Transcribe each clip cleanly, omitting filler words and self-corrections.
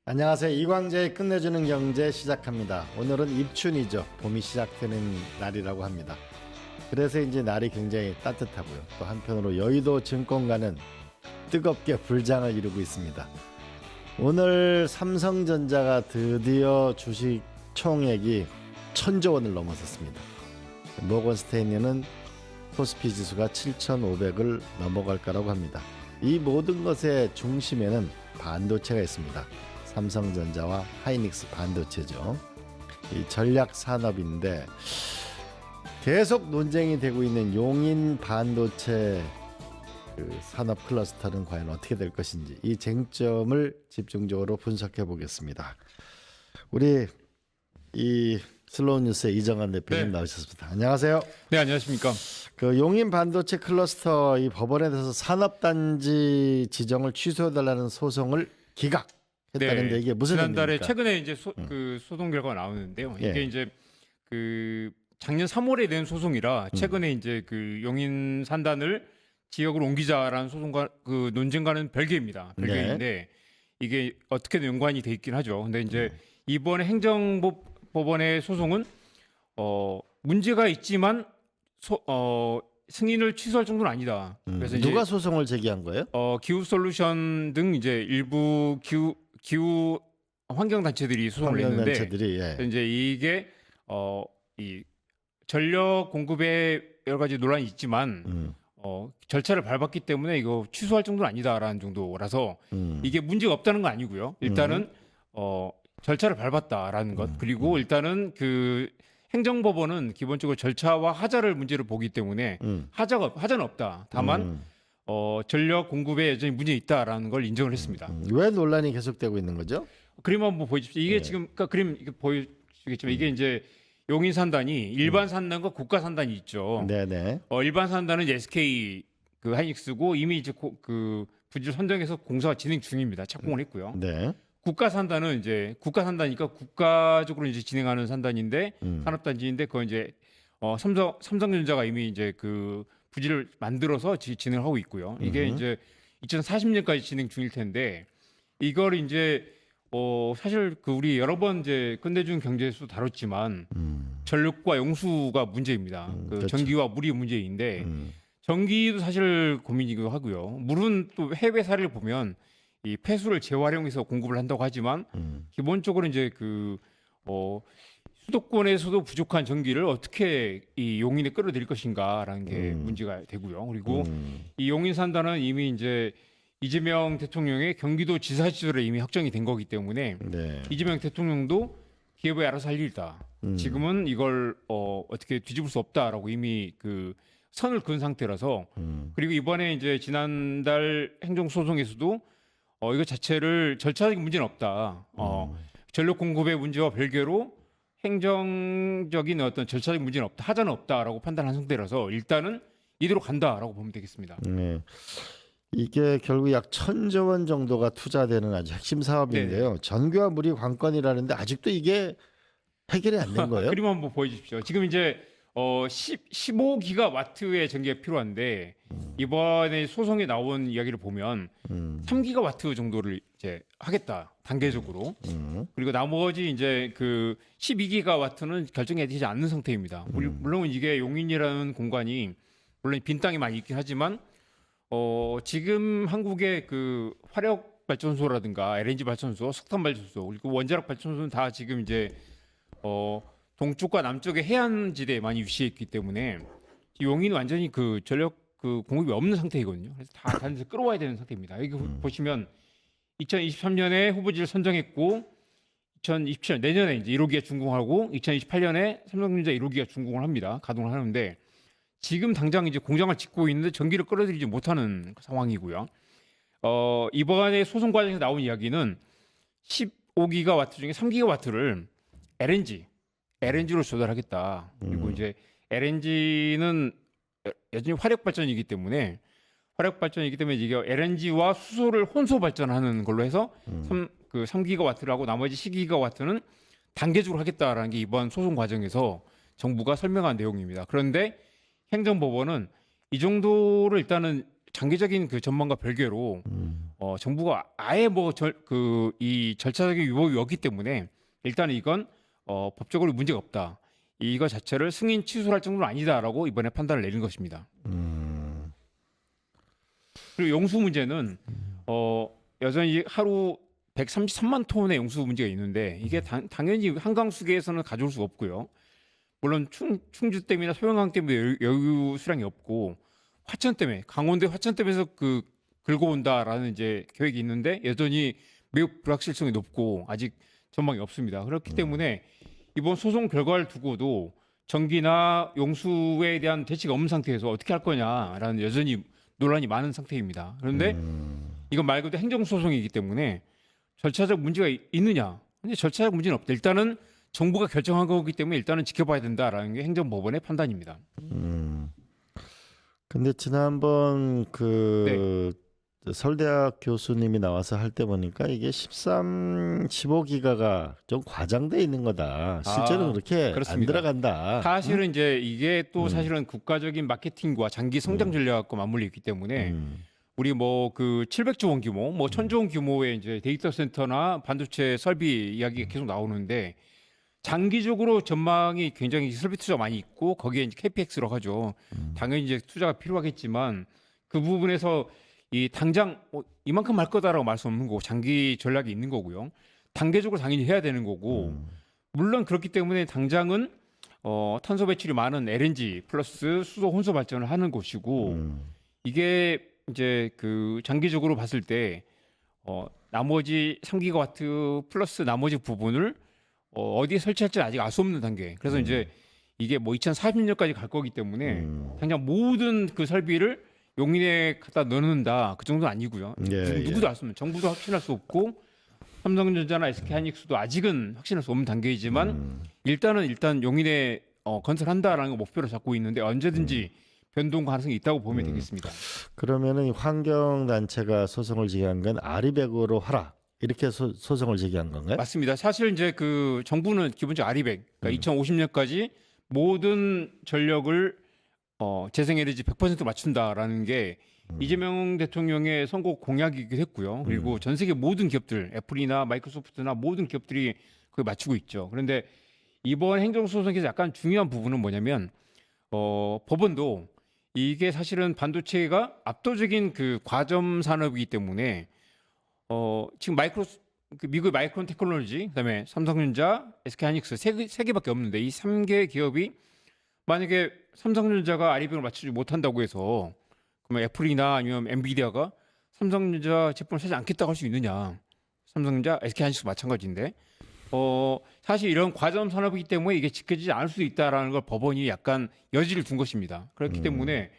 안녕하세요. 이광재의 끝내주는 경제 시작합니다. 오늘은 입춘이죠. 봄이 시작되는 날이라고 합니다. 그래서 이제 날이 굉장히 따뜻하고요. 또 한편으로 여의도 증권가는 뜨겁게 불장을 이루고 있습니다. 오늘 삼성전자가 드디어 주식 총액이 1,000조 원을 넘어섰습니다. 모건 스테인리는 코스피 지수가 7,500을 넘어갈 거라고 합니다. 이 모든 것의 중심에는 반도체가 있습니다. 삼성전자와 하이닉스 반도체죠. 이 전략 산업인데 계속 논쟁이 되고 있는 용인 반도체 산업 클러스터는 과연 어떻게 될 것인지 이 쟁점을 집중적으로 분석해 보겠습니다. 우리 이 슬로우 뉴스의 이정환 대표님 나오셨습니다. 안녕하세요. 네, 안녕하십니까. 그 용인 반도체 클러스터 이 법원에 대해서 산업단지 지정을 취소해달라는 소송을 기각했다는데 이게 무슨 지난달에 의미입니까? 최근에 이제 그 소송 결과가 나오는데요. 이게 예. 이제 그 작년 3월에 낸 소송이라 최근에 이제 그 용인 산단을 지역으로 옮기자라는 소송과 그 논쟁과는 별개입니다. 별개인데 이게 어떻게든 연관이 돼 있긴 하죠. 근데 이제 이번에 행정법원의 소송은 문제가 있지만 승인을 취소할 정도는 아니다. 그래서 누가 이제 소송을 제기한 거예요? 기후 솔루션 등 이제 일부 기후 환경 단체들이 소송을 냈는데 환경단체들이 이제 이게 이 전력 공급에 여러 가지 논란이 있지만 절차를 밟았기 때문에 이거 취소할 정도는 아니다라는 정도라서 이게 문제가 없다는 건 아니고요. 일단은 절차를 밟았다라는 것 그리고 일단은 그 행정법원은 기본적으로 절차와 하자를 문제로 보기 때문에 하자는 없다. 다만 전력 공급에 여전히 문제 있다라는 걸 인정을 했습니다. 왜 논란이 계속되고 있는 거죠? 그림 한번 보여주십시오. 이게 지금 그러니까 그림 이게 보여주시겠지만 이게 이제 용인 산단이 일반 산단과 국가 산단이 있죠. 네네. 일반 산단은 SK 그 하이닉스고 이미 이제 그 부지를 선정해서 공사가 진행 중입니다. 착공을 했고요. 네. 국가 산단은 이제 국가 산단이니까 국가적으로 이제 진행하는 산단인데 산업단지인데 그건 이제 삼성전자가 이미 이제 그 부지를 만들어서 진행을 하고 있고요. 이게 이제 2040년까지 진행 중일 텐데 이걸 이제 사실 그 우리 여러 번 이제 끝내준 경제에서 다뤘지만 전력과 용수가 문제입니다. 그 그렇죠. 전기와 물이 문제인데 전기도 사실 고민이기도 하고요. 물은 또 해외 사례를 보면 이 폐수를 재활용해서 공급을 한다고 하지만 기본적으로 이제 그 수도권에서도 부족한 전기를 어떻게 이 용인에 끌어들일 것인가라는 게 문제가 되고요. 그리고 이 용인 산단은 이미 이제 이재명 대통령의 경기도 지사 시절에 이미 확정이 된 거기 때문에 이재명 대통령도 기업에 알아서 할 일이다. 지금은 이걸 어떻게 뒤집을 수 없다라고 이미 그 선을 그은 상태라서 그리고 이번에 이제 지난달 행정소송에서도 이거 자체를 절차적인 문제는 없다. 전력 공급의 문제와 별개로 행정적인 어떤 절차적인 문제는 없다. 하자는 없다라고 판단한 상태라서 일단은 이대로 간다라고 보면 되겠습니다. 네. 이게 결국 약 1,000조 원 정도가 투자되는 아주 핵심 사업인데요. 전기와 물이 관건이라는데 아직도 이게 해결이 안 된 거예요? 그림 한번 보여주십시오. 지금 이제 15기가와트의 전기가 필요한데 이번에 소송에 나온 이야기를 보면 3기가와트 정도를 이제 하겠다 단계적으로. 그리고 나머지 이제 그 12기가와트는 결정이 되지 않는 상태입니다. 물론 이게 용인이라는 공간이 물론 빈 땅이 많이 있긴 하지만 지금 한국의 그 화력 발전소라든가 LNG 발전소, 석탄 발전소 그리고 원자력 발전소는 다 지금 이제 동쪽과 남쪽의 해안지대에 많이 위치해 있기 때문에 용인은 완전히 그 전력 그 공급이 없는 상태이거든요. 그래서 다 단에서 끌어와야 되는 상태입니다. 여기 보시면 2023년에 후보지를 선정했고 2027년 내년에 이제 1호기가 준공하고 2028년에 삼성전자 1호기가 준공을 합니다. 가동을 하는데 지금 당장 이제 공장을 짓고 있는데 전기를 끌어들이지 못하는 상황이고요. 이번에 소송 과정에서 나온 이야기는 15기가와트 중에 3기가와트를 LNG로 조달하겠다. 그리고 이제 LNG는 여전히 화력 발전이기 때문에 이게 LNG와 수소를 혼소 발전하는 걸로 해서 3기가와트라고 나머지 10기가와트는 단계적으로 하겠다라는 게 이번 소송 과정에서 정부가 설명한 내용입니다. 그런데 행정법원은 이 정도를 일단은 장기적인 그 전망과 별개로 정부가 아예 이 절차적인 위법이 없기 때문에 일단 이건 법적으로 문제가 없다. 이거 자체를 승인 취소할 정도는 아니다라고 이번에 판단을 내린 것입니다. 그리고 용수 문제는 여전히 하루 133만 톤의 용수 문제가 있는데 이게 당연히 한강수계에서는 가져올 수가 없고요. 물론 충주댐이나 소양강댐에 여유 수량이 없고 화천댐에 강원도 화천댐에서 긁어온다라는 이제 계획이 있는데 여전히 매우 불확실성이 높고 아직 전망이 없습니다. 그렇기 때문에 이번 소송 결과를 두고도 전기나 용수에 대한 대책이 없는 상태에서 어떻게 할 거냐라는 여전히 논란이 많은 상태입니다. 그런데 이건 말 그대로 행정소송이기 때문에 절차적 문제가 있느냐? 근데 절차적 문제는 없다. 일단은 정부가 결정한 거기 때문에 일단은 지켜봐야 된다라는 게 행정법원의 판단입니다. 근데 지난번 서울대학 교수님이 나와서 할 때 보니까 이게 15기가가 좀 과장돼 있는 거다. 실제로 그렇게 그렇습니다. 안 들어간다. 사실은 이제 이게 또 사실은 국가적인 마케팅과 장기 성장 전략과 맞물려 있기 때문에 우리 700조 원 규모, 1000조 원 규모의 이제 데이터 센터나 반도체 설비 이야기가 계속 나오는데 장기적으로 전망이 굉장히 설비 투자 많이 있고 거기에 이제 KPX라고 하죠. 당연히 이제 투자가 필요하겠지만 그 부분에서 이 당장 이만큼 할 거다라고 말 수 없는 거고 장기 전략이 있는 거고요. 단계적으로 당연히 해야 되는 거고 물론 그렇기 때문에 당장은 탄소 배출이 많은 LNG 플러스 수소 혼소 발전을 하는 곳이고 이게 이제 장기적으로 봤을 때 나머지 3기가와트 플러스 나머지 부분을 어디에 설치할지 아직 알 수 없는 단계. 그래서 이제 이게 2040년까지 갈 거기 때문에 당장 모든 그 설비를 용인에 갖다 넣는다 그 정도는 아니고요. 누구도 알 수 없는, 정부도 확신할 수 없고 삼성전자나 SK하이닉스도 아직은 확신할 수 없는 단계이지만 일단 용인에 건설한다라는 거 목표로 잡고 있는데 언제든지 변동 가능성이 있다고 보면 되겠습니다. 그러면은 환경 단체가 소송을 제기한 건 아리백으로 하라 이렇게 소송을 제기한 건가요? 맞습니다. 사실 이제 정부는 기본적으로 아리백, 그러니까 2050년까지 모든 전력을 재생에너지 100% 맞춘다라는 게 이재명 대통령의 선거 공약이기도 했고요. 그리고 전 세계 모든 기업들, 애플이나 마이크로소프트나 모든 기업들이 그걸 맞추고 있죠. 그런데 이번 행정소송에서 약간 중요한 부분은 뭐냐면 법원도 이게 사실은 반도체가 압도적인 과점 산업이기 때문에 지금 미국의 마이크론 테크놀로지, 그다음에 삼성전자, SK하이닉스 세 개밖에 없는데 이 3개 기업이 만약에 삼성전자가 아리백을 맞추지 못한다고 해서 그러면 애플이나 아니면 엔비디아가 삼성전자 제품을 사지 않겠다고 할 수 있느냐? 삼성전자, SK하이닉스 마찬가지인데 사실 이런 과점 산업이기 때문에 이게 지켜지지 않을 수도 있다라는 걸 법원이 약간 여지를 둔 것입니다. 그렇기 때문에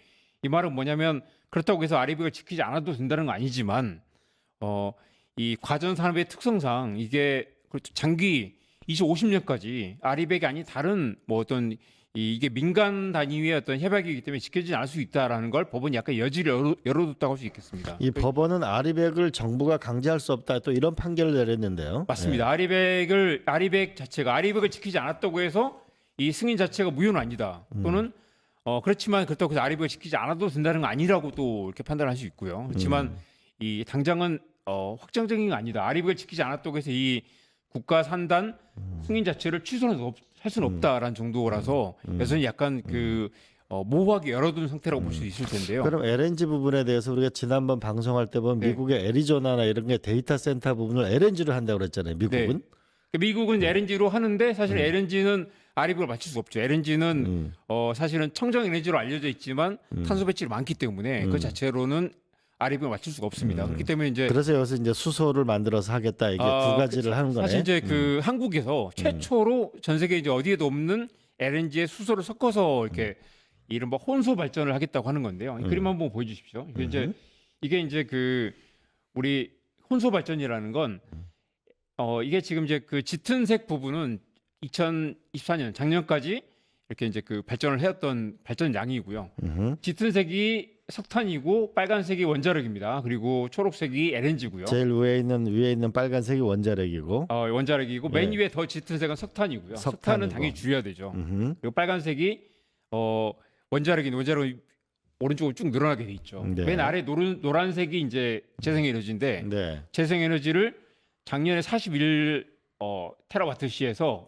이 말은 뭐냐면 그렇다고 해서 아리백을 지키지 않아도 된다는 건 아니지만 이 과점 산업의 특성상 이게 장기 2050년까지 아리백이 아닌 다른 이게 민간 단위의 어떤 협약이기 때문에 지켜지지 않을 수 있다라는 걸 법원이 약간 여지를 열어뒀다고 할 수 있겠습니다. 이 법원은 아리백을 정부가 강제할 수 없다 또 이런 판결을 내렸는데요. 맞습니다. 아리백을 지키지 않았다고 해서 이 승인 자체가 무효는 아니다. 또는 그렇지만 그렇다고 해서 아리백을 지키지 않아도 된다는 건 아니라고 또 이렇게 판단할 수 있고요. 그렇지만 이 당장은 확정적인 건 아니다. 아리백을 지키지 않았다고 해서 이 국가 산단 승인 자체를 할 수는 없다라는 정도라서 여전히 약간 모호하게 열어둔 상태라고 볼 수 있을 텐데요. 그럼 LNG 부분에 대해서 우리가 지난번 방송할 때 보면 미국의 애리조나나 이런 게 데이터 센터 부분을 LNG로 한다고 그랬잖아요. 미국은. 네. 미국은 LNG로 하는데 사실 LNG는 아리백을 맞출 수 없죠. LNG는 사실은 청정 에너지로 알려져 있지만 탄소 배출이 많기 때문에 그 자체로는 아리백을 맞출 수가 없습니다. 그렇기 때문에 이제 그래서 여기서 이제 수소를 만들어서 하겠다 이게 두 가지를 하는 거네. 사실 이제 한국에서 최초로 전 세계 이제 어디에도 없는 LNG에 수소를 섞어서 이렇게 이른바 혼소 발전을 하겠다고 하는 건데요. 이 그림 한번 보여주십시오. 이게 이제 우리 혼소 발전이라는 건 이게 지금 이제 짙은색 부분은 2024년 작년까지 이렇게 이제 발전을 해왔던 발전량이고요. 짙은색이 석탄이고 빨간색이 원자력입니다. 그리고 초록색이 LNG고요. 제일 위에 있는 빨간색이 원자력이고. 원자력이고 맨 위에 더 짙은 색은 석탄이고요. 석탄은 당연히 줄여야 되죠. 그리고 빨간색이 원자력이 오른쪽으로 쭉 늘어나게 돼 있죠. 네. 맨 아래 노란색이 이제 재생에너지인데 네. 재생에너지를 작년에 41 테라와트 시에서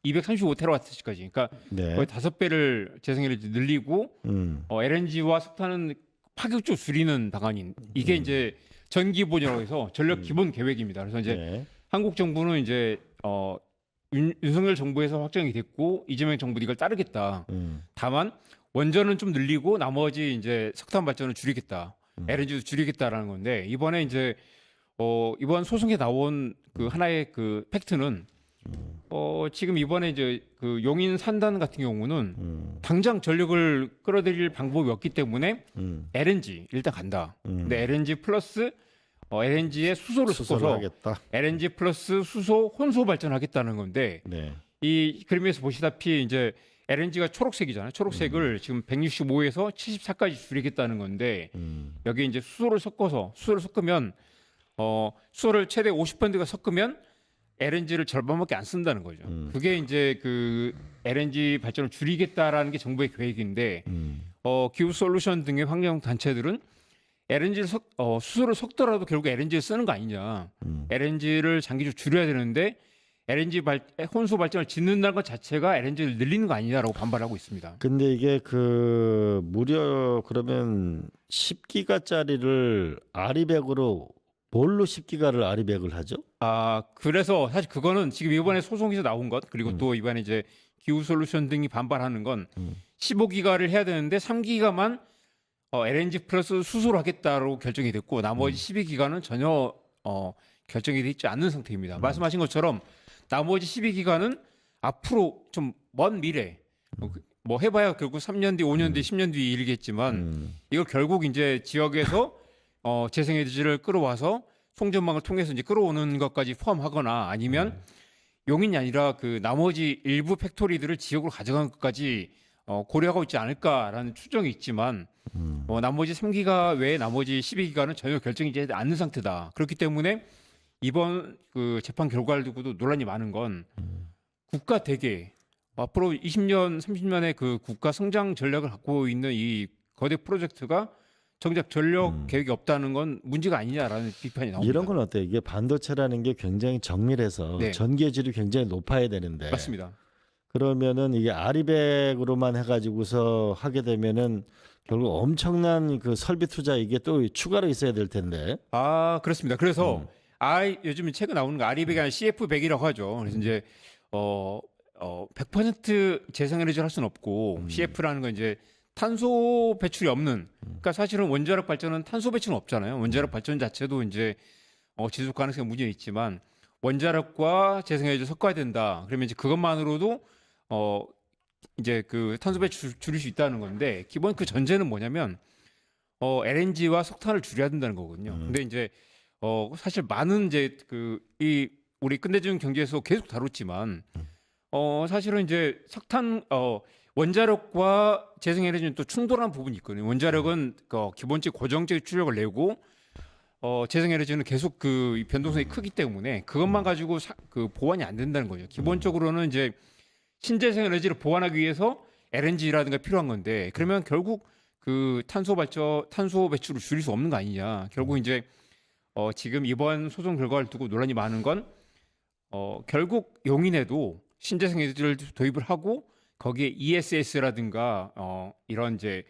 235 테라와트 시까지, 그러니까 네. 거의 5배를 재생에너지 늘리고 LNG와 석탄은 파격적으로 줄이는 방안인 이게 이제 전기본이라고 해서 전력 기본 계획입니다. 그래서 이제 네. 한국 정부는 이제 윤석열 정부에서 확정이 됐고 이재명 정부도 이걸 따르겠다. 다만 원전은 좀 늘리고 나머지 이제 석탄 발전을 줄이겠다. LNG도 줄이겠다라는 건데 이번에 이제 이번 소송에 나온 그 하나의 그 팩트는 지금 이번에 이제 그 용인 산단 같은 경우는 당장 전력을 끌어들일 방법이 없기 때문에 LNG 일단 간다. 근데 LNG 플러스 LNG에 수소를 섞어서 하겠다. LNG 플러스 수소 혼소 발전하겠다는 건데 네. 이 그림에서 보시다시피 이제 LNG가 초록색이잖아요. 초록색을 지금 165에서 74까지 줄이겠다는 건데 여기 이제 수소를 섞으면 수소를 최대 50%가 섞으면 LNG를 절반밖에 안 쓴다는 거죠. 그게 이제 그 LNG 발전을 줄이겠다라는 게 정부의 계획인데 기후 솔루션 등의 환경 단체들은 LNG를 수소를 섞더라도 결국 LNG를 쓰는 거 아니냐. LNG를 장기적으로 줄여야 되는데 LNG 혼수 발전을 짓는다는 것 자체가 LNG를 늘리는 거 아니냐라고 반발하고 있습니다. 근데 이게 그 무려 그러면 10기가짜리를 아리백으로 뭘로 10기가를 아리백을 하죠? 그래서 사실 그거는 지금 이번에 소송에서 나온 것 그리고 또 이번에 이제 기후 솔루션 등이 반발하는 건 15기가를 해야 되는데 3기가만 LNG 플러스 수소로 하겠다로 결정이 됐고 나머지 12기가는 전혀 결정이 돼 있지 않는 상태입니다. 말씀하신 것처럼 나머지 12기가는 앞으로 좀 먼 미래 뭐 해봐야 결국 3년 뒤, 5년 뒤, 10년 뒤 일이겠지만 이걸 결국 이제 지역에서 재생에너지를 끌어와서 송전망을 통해서 이제 끌어오는 것까지 포함하거나 아니면 용인이 아니라 그 나머지 일부 팩토리들을 지역으로 가져간 것까지 고려하고 있지 않을까라는 추정이 있지만 나머지 3기가 외에 나머지 12기가는 전혀 결정이 되지 않는 상태다. 그렇기 때문에 이번 그 재판 결과를 두고도 논란이 많은 건 국가 대계 앞으로 20년, 30년의 그 국가 성장 전략을 갖고 있는 이 거대 프로젝트가 정작 전력 계획이 없다는 건 문제가 아니냐라는 비판이 나옵니다. 이런 건 어때요? 이게 반도체라는 게 굉장히 정밀해서 네. 전개질이 굉장히 높아야 되는데 맞습니다. 그러면은 이게 아리백으로만 해가지고서 하게 되면은 결국 엄청난 그 설비 투자 이게 또 추가로 있어야 될 텐데. 그렇습니다. 그래서 요즘 최근 나오는 거 아리백이 아니라 CF100이라고 하죠. 그래서 이제 100% 재생에너지를 할 수는 없고 CF라는 건 이제 탄소 배출이 없는. 그러니까 사실은 원자력 발전은 탄소 배출은 없잖아요. 원자력 발전 자체도 이제 지속 가능성이 문제 있지만 원자력과 재생에너지를 섞어야 된다. 그러면 이제 그것만으로도 이제 그 탄소 배출 줄일 수 있다는 건데 기본 그 전제는 뭐냐면 LNG와 석탄을 줄여야 된다는 거거든요. 근데 이제 사실 많은 이제 이 우리 끝내주는 경제에서 계속 다뤘지만 사실은 이제 석탄 원자력과 재생에너지는 또 충돌하는 부분이 있거든요. 원자력은 기본적인 고정적인 출력을 내고 재생에너지는 계속 그 변동성이 크기 때문에 그것만 가지고 그 보완이 안 된다는 거죠. 기본적으로는 이제 신재생에너지를 보완하기 위해서 LNG라든가 필요한 건데 그러면 결국 그 탄소 배출을 줄일 수 없는 거 아니냐. 결국 이제 지금 이번 소송 결과를 두고 논란이 많은 건 결국 용인에도 신재생에너지를 도입을 하고 거기에 ESS라든가 이런 이제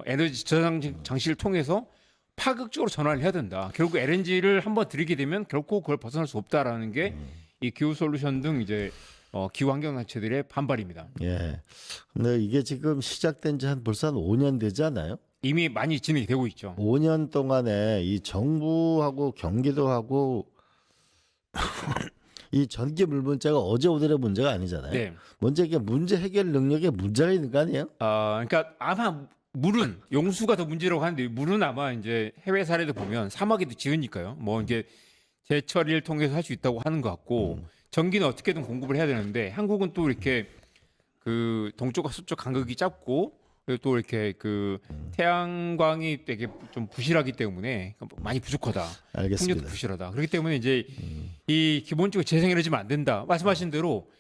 에너지 저장 장치를 통해서 파격적으로 전환을 해야 된다. 결국 LNG를 한번 들이게 되면 결코 그걸 벗어날 수 없다라는 게 이 기후 솔루션 등 이제 기후 환경 단체들의 반발입니다. 예. 근데 이게 지금 시작된 지 벌써 한 5년 되지 않아요? 이미 많이 진행이 되고 있죠. 5년 동안에 이 정부하고 경기도하고 이 전기 물 문제가 어제 오늘의 문제가 아니잖아요. 네. 먼저 이게 문제 해결 능력에 문제가 있는 거 아니에요? 그러니까 아마 물은 용수가 더 문제라고 하는데 물은 아마 이제 해외 사례도 보면 사막에도 지으니까요. 뭐 이게 재처리를 통해서 할 수 있다고 하는 것 같고 전기는 어떻게든 공급을 해야 되는데 한국은 또 이렇게 그 동쪽과 서쪽 간극이 짧고 그리고 또 이렇게 그 태양광이 되게 좀 부실하기 때문에 많이 부족하다. 알겠습니다. 풍력도 부실하다. 그렇기 때문에 이제 이 기본적으로 재생에너지면 안 된다. 말씀하신 대로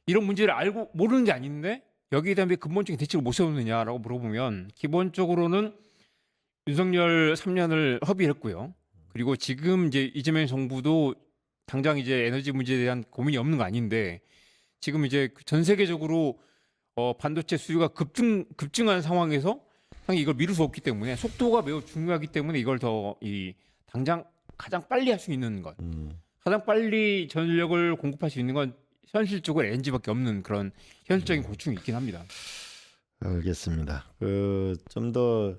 이런 문제를 알고 모르는 게 아닌데 여기에 대한 왜 근본적인 대책을 못 세우느냐라고 물어보면 기본적으로는 윤석열 3년을 허비했고요. 그리고 지금 이제 이재명 정부도 당장 이제 에너지 문제에 대한 고민이 없는 거 아닌데 지금 이제 전 세계적으로 반도체 수요가 급증한 상황에서 당연히 이걸 미룰 수 없기 때문에 속도가 매우 중요하기 때문에 이걸 더 당장 가장 빨리 할 수 있는 것, 가장 빨리 전력을 공급할 수 있는 건 현실적으로 LNG밖에 없는 그런 현실적인 고충이 있긴 합니다. 알겠습니다. 좀 더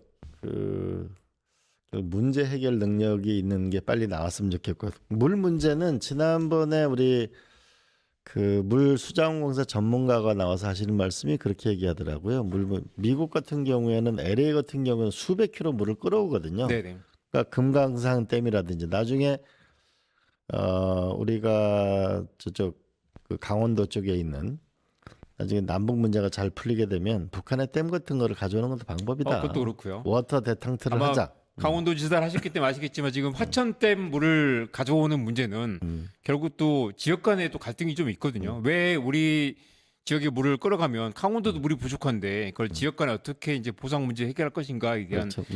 문제 해결 능력이 있는 게 빨리 나왔으면 좋겠고, 물 문제는 지난번에 우리 물 수자원공사 전문가가 나와서 하시는 말씀이 그렇게 얘기하더라고요. 미국 같은 경우에는 LA 같은 경우는 수백 킬로 물을 끌어오거든요. 네네. 그러니까 금강산 댐이라든지 나중에 우리가 저쪽 강원도 쪽에 있는 나중에 남북 문제가 잘 풀리게 되면 북한의 댐 같은 거를 가져오는 것도 방법이다. 그것도 그렇고요. 워터 대탕트를 아마 하자. 강원도지사를 하셨기 때문에 아시겠지만 지금 화천댐 물을 가져오는 문제는 결국 또 지역 간에 또 갈등이 좀 있거든요. 왜 우리 지역의 물을 끌어가면 강원도도 물이 부족한데 그걸 지역 간에 어떻게 이제 보상 문제 해결할 것인가에 대한 그렇죠.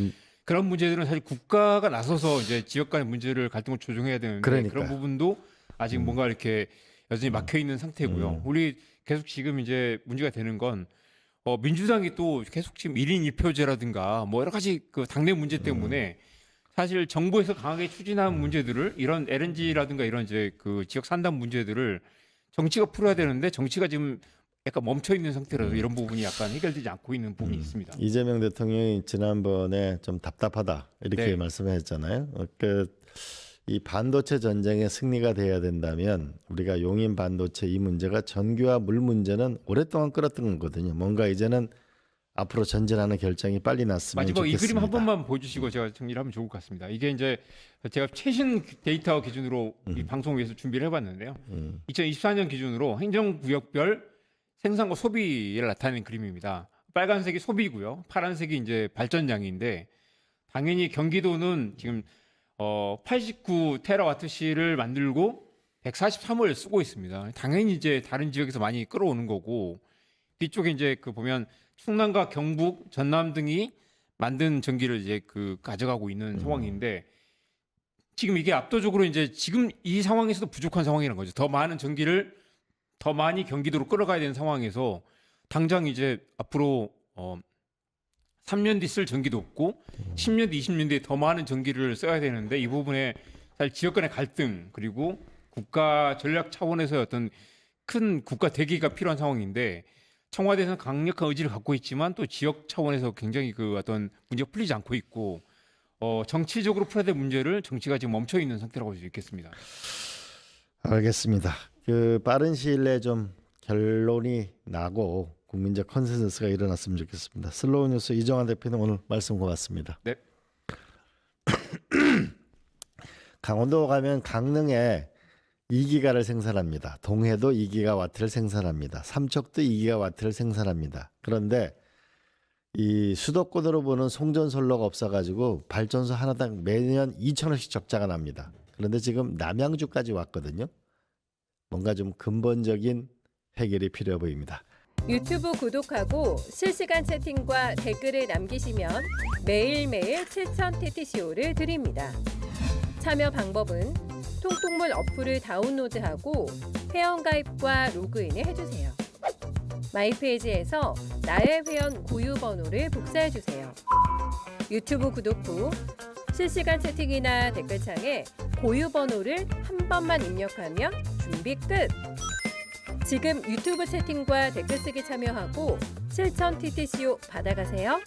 그런 문제들은 사실 국가가 나서서 이제 지역 간의 문제를 갈등을 조정해야 되는데 그러니까요. 그런 부분도 아직 뭔가 이렇게 여전히 막혀 있는 상태고요. 우리 계속 지금 이제 문제가 되는 건 민주당이 또 계속 지금 1인 1표제라든가 뭐 여러 가지 그 당내 문제 때문에 사실 정부에서 강하게 추진한 문제들을 이런 LNG라든가 이런 이제 그 지역 산단 문제들을 정치가 풀어야 되는데 정치가 지금 약간 멈춰 있는 상태라서 이런 부분이 약간 해결되지 않고 있는 부분이 있습니다. 이재명 대통령이 지난번에 좀 답답하다 이렇게 네. 말씀하셨잖아요. 이 반도체 전쟁의 승리가 돼야 된다면 우리가 용인 반도체 이 문제가 전기와 물 문제는 오랫동안 끌었던 거거든요. 뭔가 이제는 앞으로 전진하는 결정이 빨리 났으면 마지막 좋겠습니다. 이 그림 한 번만 보여주시고 제가 정리를 하면 좋을 것 같습니다. 이게 이제 제가 최신 데이터 기준으로 이 방송 위해서 준비를 해봤는데요. 2024년 기준으로 행정구역별 생산과 소비를 나타내는 그림입니다. 빨간색이 소비고요, 파란색이 이제 발전량인데 당연히 경기도는 지금 89테라와트시를 만들고 143을 쓰고 있습니다. 당연히 이제 다른 지역에서 많이 끌어오는 거고 뒤쪽에 이제 보면 충남과 경북, 전남 등이 만든 전기를 이제 가져가고 있는 상황인데 지금 이게 압도적으로 이제 지금 이 상황에서도 부족한 상황이라는 거죠. 더 많은 전기를 더 많이 경기도로 끌어가야 되는 상황에서 당장 이제 앞으로 3년 뒤 쓸 전기도 없고 10년 뒤, 20년 뒤에 더 많은 전기를 써야 되는데 이 부분에 사실 지역 간의 갈등 그리고 국가 전략 차원에서의 어떤 큰 국가 대기가 필요한 상황인데 청와대에서는 강력한 의지를 갖고 있지만 또 지역 차원에서 굉장히 어떤 문제가 풀리지 않고 있고 정치적으로 풀어야 될 문제를 정치가 지금 멈춰 있는 상태라고 할 수 있겠습니다. 알겠습니다. 빠른 시일 내에 좀 결론이 나고 국민적 컨센서스가 일어났으면 좋겠습니다. 슬로우 뉴스 이정환 대표님 오늘 말씀 고맙습니다. 네. 강원도 가면 강릉에 2기가를 생산합니다. 동해도 2기가와트를 생산합니다. 삼척도 2기가와트를 생산합니다. 그런데 이 수도권으로 보는 송전솔로가 없어가지고 발전소 하나당 매년 2,000원씩 적자가 납니다. 그런데 지금 남양주까지 왔거든요. 뭔가 좀 근본적인 해결이 필요해 보입니다. 유튜브 구독하고 실시간 채팅과 댓글을 남기시면 매일매일 7,000TTCO를 드립니다. 참여 방법은 통통물 어플을 다운로드하고 회원가입과 로그인을 해주세요. 마이페이지에서 나의 회원 고유 번호를 복사해주세요. 유튜브 구독 후 실시간 채팅이나 댓글창에 고유 번호를 한 번만 입력하면 준비 끝! 지금 유튜브 채팅과 댓글 쓰기 참여하고 7,000TTCO 받아가세요.